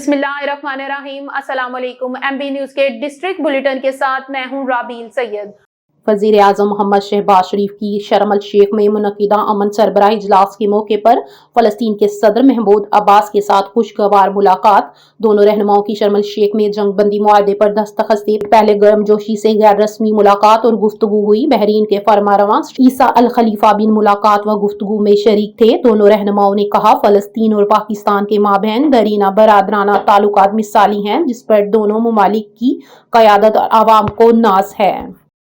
बिस्मिल्लाहिर्रहमानिर्रहीम। अस्सलाम वालेकुम। MB न्यूज के डिस्ट्रिक्ट बुलेटिन के साथ मैं हूं राबील सैयद। वजीर आजम मोहम्मद शहबाज शरीफ की शर्म अल शेख में मुनक्किदा अमन सरबराह इजलास के मौके पर फलस्तीन के सदर महमूद अब्बास के साथ खुशगवार मुलाकात। दोनों रहनुमाओं की शर्म अल शेख में जंगबंदी मुआहदे पर दस्तखत से पहले गर्मजोशी से गैर रस्मी मुलाकात और गुफ्तगू हुई। बहरीन के फरमारवा ईसा अल खलीफा बिन मुलाकात व गुफ्तगू में शरीक थे। दोनों रहनुमाओं ने कहा, फलस्तीन और पाकिस्तान के माबैन दरीना बरादराना ताल्लुकात मिसाली हैं, जिस पर दोनों ममालिक की क़यादत और आवाम को नाज है।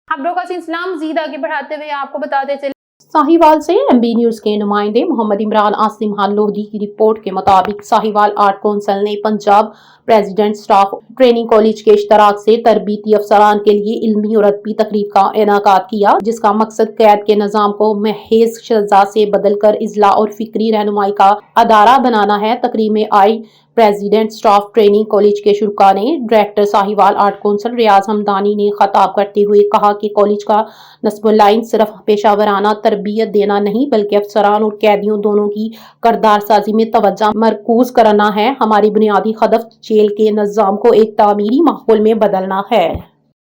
खबरों का सिलसिला मज़ीद आगे बढ़ाते हुए आपको बताते चले, साहिवाल से MB न्यूज के नुमाइंदे मोहम्मद इमरान आसिम खान लोधी की रिपोर्ट के मुताबिक साहिवाल आर्ट कौंसिल ने Punjab president staff training college के इश्तराक से तरबीती अफसरान के लिए इल्मी और अदबी तकरीब का इनेकाद किया, जिसका मकसद कैद के निज़ाम को महज सज़ा से बदलकर इजला और फिक्री रहनुमाई का अदारा बनाना है। तकरीब में I president staff training college के शुरा ने डायरेक्टर साहिवाल आर्ट कौंसिल रियाज हमदानी ने खताब करते हुए कहा कि कॉलेज का नस्ब लाइन सिर्फ पेशावराना तरबियत देना नहीं, बल्कि अफसरान और कैदियों दोनों की करदार साजी में तवज्जो मरकूज करना है। हमारी बुनियादी हदफ जेल के निज़ाम को एक तामीरी माहौल में बदलना है।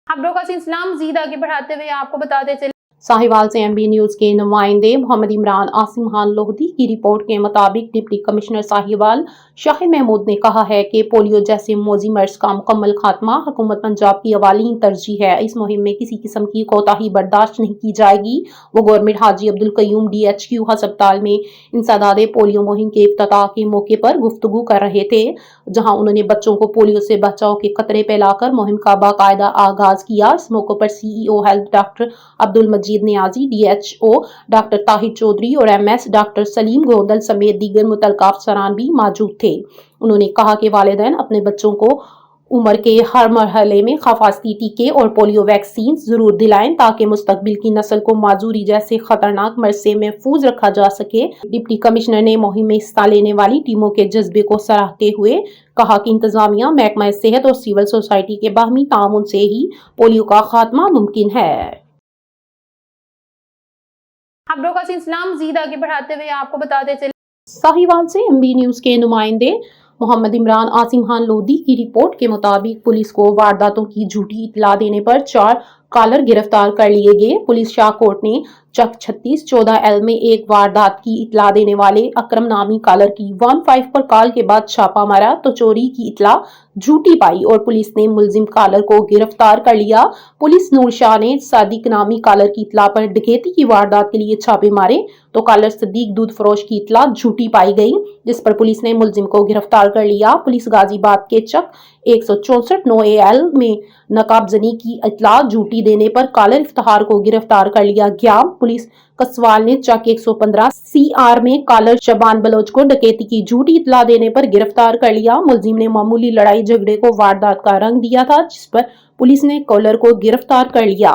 खबरों का सिलसिला मज़ीद आगे बढ़ाते हुए आपको बताते चले, साहिवाल से MB न्यूज के नुमाइंदे मोहम्मद इमरान आसिम खान लोधी की रिपोर्ट के मुताबिक डिप्टी कमिश्नर साहिवाल शाहिद महमूद ने कहा है कि पोलियो जैसे मौजी मर्ज का मुकम्मल खात्मा हुकूमत पंजाब की अवालीन तरजीह है। इस मुहिम में किसी किस्म की कोताही बर्दाश्त नहीं की जाएगी। वो गवर्नमेंट हाजी अब्दुल कयूम DHQ अस्पताल में इंसदादे पोलियो मुहिम के इफ्तिताह के मौके पर गुफ्तगू कर रहे थे, जहाँ उन्होंने बच्चों को पोलियो से बचाव के खतरे फैलाकर मुहिम का बाकायदा आगाज किया। इस मौके पर CEO हेल्थ डॉक्टर अब्दुल मजीद नियाजी, DHO डॉक्टर ताहिर चौधरी और MS डॉक्टर सलीम गोंदल समेत दीगर मुतल्लिका अफसरान भी मौजूद थे। उन्होंने कहा कि वालिदैन अपने बच्चों को उम्र के हर मरहले में हिफाजती टीके और पोलियो वैक्सीन जरूर दिलाएं, ताकि मुस्तकबिल की नस्ल को माजूरी जैसे खतरनाक मर्ज से महफूज रखा जा सके। डिप्टी कमिश्नर ने मुहिम में हिस्सा लेने वाली टीमों के जज्बे को सराहते हुए कहा कि इंतजामिया, महकमा सेहत और सिविल सोसाइटी के बाहमी ताउन से ही पोलियो का खात्मा मुमकिन है। खबरों का सिलसिला मज़ीद आगे बढ़ाते हुए आपको बताते चले, साहिवाल से MB न्यूज के नुमाइंदे मोहम्मद इमरान आसिम खान लोधी की रिपोर्ट के मुताबिक पुलिस को वारदातों की झूठी इतला देने पर 4 कॉलर गिरफ्तार कर लिए गए। पुलिस शाहकोट ने चक 3614L में एक वारदात की इतला देने वाले अकरम नामी कॉलर की 15 पर कॉल के बाद छापा मारा तो चोरी की इतला झूठी पाई और पुलिस ने मुलजिम कॉलर को गिरफ्तार कर लिया। पुलिस नूर शाह ने सादिक नामी कॉलर की इतला पर डकैती की वारदात के लिए छापे मारे तो कॉलर सदीक दूध फरोश की इतला झूठी पाई गई, जिस पर पुलिस ने मुलजिम को गिरफ्तार कर लिया। पुलिस गाजीबाद के चक 164-9AL में नकाबजनी की इतला झूठी देने पर कॉलर इफ्तिखार को गिरफ्तार कर लिया गया। पुलिस कसवाल ने चक 115 CR में कॉलर शबान बलोच को डकैती की झूठी इतला देने पर गिरफ्तार कर लिया। मुलजिम ने मामूली लड़ाई झगड़े को वारदात का रंग दिया था, जिस पर पुलिस ने कॉलर को गिरफ्तार कर लिया।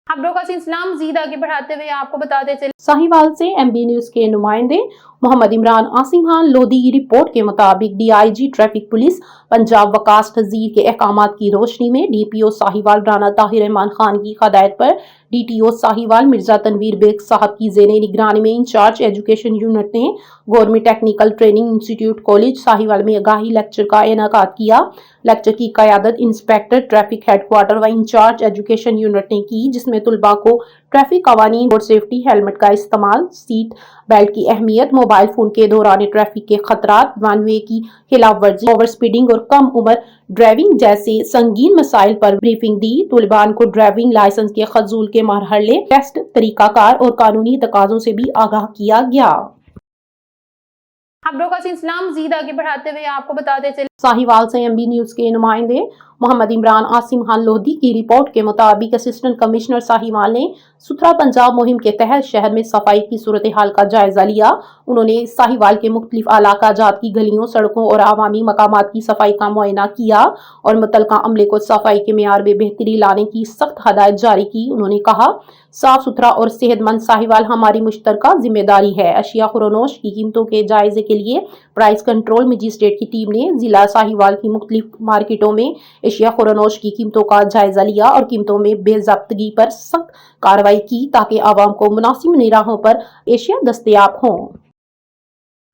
खबरों का सिलसिला मज़ीद आगे बढ़ाते हुए आपको बताते चले, साहिवाल से MB न्यूज के नुमाइंदे मोहम्मद इमरान आसिम खान लोधी की रिपोर्ट के मुताबिक DIG traffic police Punjab Waqas तहजीर के अहकामात की रोशनी में DPO साहिवाल राना ताहिर रहमान खान की हदायत पर DTO साहिवाल मिर्जा तनवीर बेग साहब की ज़ेरे निगरानी में इंचार्ज एजुकेशन यूनिट ने government technical training institute college Sahiwal में आगाही लेक्चर का इनेकाद किया। लेक्चर की क़यादत इंस्पेक्टर ट्रैफिक हेडक्वार्टर व इंचार्ज एजुकेशन यूनिट ने की, जिसमें तुलबा को ट्रैफिक कवानीन, रोड सेफ्टी, हेलमेट का इस्तेमाल, सीट बेल्ट की अहमियत, मोबाइल फोन के दौरान ट्रैफिक के खतरात, वन वे की खिलाफ वर्जी, ओवर स्पीडिंग और कम उम्र ड्राइविंग जैसे संगीन मसाइल पर ब्रीफिंग दी। तुलबान को ड्राइविंग लाइसेंस के खजूल के मरहले, टेस्ट तरीकाकार और कानूनी तकाजों से भी आगाह किया गया। खबरों का सिलसिला मज़ीद आगे बढ़ाते हुए आपको बताते चले, साहिवाल से MB न्यूज के नुमाइंदे मोहम्मद इमरान आसिम खान लोधी की रिपोर्ट के मुताबिक असिस्टेंट कमिश्नर साहिवाल ने सुथरा पंजाब मुहिम के तहत शहर में सफाई की सूरत हाल का जायजा लिया। उन्होंने साहिवाल के मुख्तलिफ इलाका जात की गलियों, सड़कों और आवामी मकामात की सफाई का मुआयना किया और मुतल्लिका अमले को सफाई के मेयार में बेहतरी लाने की सख्त हदायत जारी की। उन्होंने कहा, साफ सुथरा और सेहतमंद साहिवाल हमारी मुश्तरका जिम्मेदारी है। अशिया खुरोनोश की कीमतों के जायजे के लिए प्राइस कंट्रोल मजिस्ट्रेट की टीम ने जिला साहिवाल की मुख्तलिफ मार्केटों में एशिया खुरोनोश की कीमतों का जायजा लिया और कीमतों में बेज़ाब्तगी पर सख्त कार्रवाई की, ताकि आवाम को मुनासिब निराहों पर एशिया दस्तयाब हों।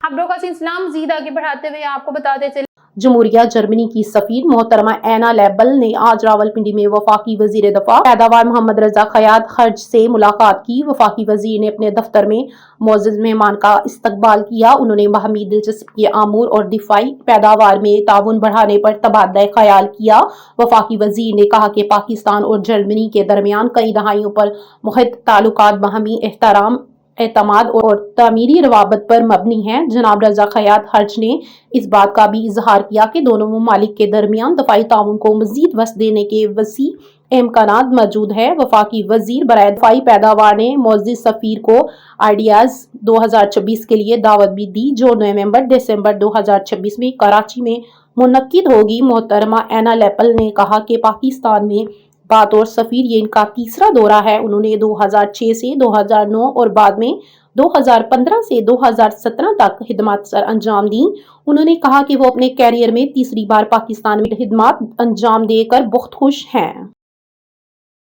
खबरों का सिलसिला मज़ीद आगे बढ़ाते हुए आपको बताते चले जमहूरिया जर्मनी की सफीर मोहतरमा एना लेबल ने आज रावलपिंडी में वफाकी वजीर दफा पैदावार मोहम्मद रजा खयात खर्ज से मुलाकात की। वफाकी वजीर ने अपने दफ्तर में मोअज़्ज़ज़ मेहमान का इस्तकबाल किया। उन्होंने बाहमी दिलचस्पी आमूर और दिफाई पैदावार में ताउन बढ़ाने पर तबादला ख्याल किया। वफाकी वजीर ने कहा कि पाकिस्तान और जर्मनी के दरमियान कई दहाइयों पर मुहित ताल्लुकात बाहमी एहतराम, एतमाद और तामीरी रवाबत पर मबनी है। जनाब रजा खयात हर्ज ने इस बात का भी इजहार किया कि दोनों ममालिक के दरमियान दफाई ताउन को मजीद वसअत देने के वसी इम्कानात मौजूद है। वफाकी वजीर बराए दफाई पैदावार ने मोअज़्ज़ज़ सफीर को आइडियाज 2026 के लिए दावत भी दी, जो नवंबर-दिसंबर 2026 में कराची में मुनक्किद होगी। मोहतरमा एना लेपल ने कहा कि पाकिस्तान में बतौर सफीर ये इनका तीसरा दौरा है। उन्होंने 2006 से 2009 और बाद में 2015 से 2017 तक खिदमत सर अंजाम दी। उन्होंने कहा कि वो अपने कैरियर में तीसरी बार पाकिस्तान में खिदमत अंजाम देकर बहुत खुश हैं।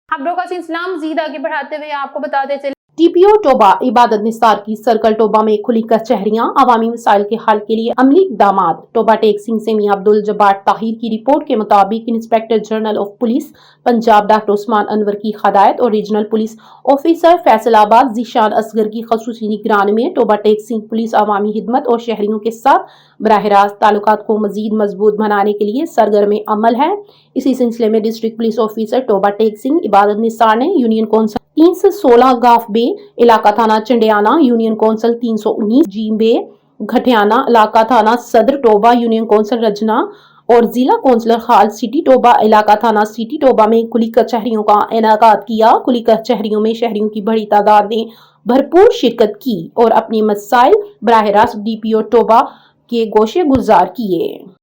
खबरों का सिलसिला मज़ीद आगे बढ़ाते हुए आपको बताते चले टीपीओ टोबा इबादत निसार की सर्कल टोबा में खुली कचहरियां, अवामी मसाइल के हल के लिए अमली इक़दामात। टोबा टेक सिंह से मियां अब्दुल जब्बार ताहिर की रिपोर्ट के मुताबिक inspector general of police Punjab doctor Usman Anwar की हदायत और regional police officer Faisalabad Zeeshan Asghar की खसूसी निगरानी में टोबा टेक सिंह पुलिस अवामी खिदमत और शहरियों के साथ बराह रास्त ताल्लुकात को मजीद मजबूत बनाने के लिए सरगर्म अमल है। इसी सिलसिले में district police officer Toba Tek Singh Ibadat Nisar ने यूनियन कौंसिल 316 गाफ बे इलाका थाना चंडियाना, यूनियन कौंसिल 319 जीम बे घटियाना इलाका थाना सदर टोबा, यूनियन कौंसिल रजना और जिला कौंसिलर खाल सिटी टोबा इलाका थाना सिटी टोबा में खुली कचहरियों का इनेकाद किया। खुली कचहरियों में शहरियों की बड़ी तादाद ने भरपूर शिरकत की और अपने मसाइल बराह रास्त डीपीओ टोबा के गोशे गुजार किए।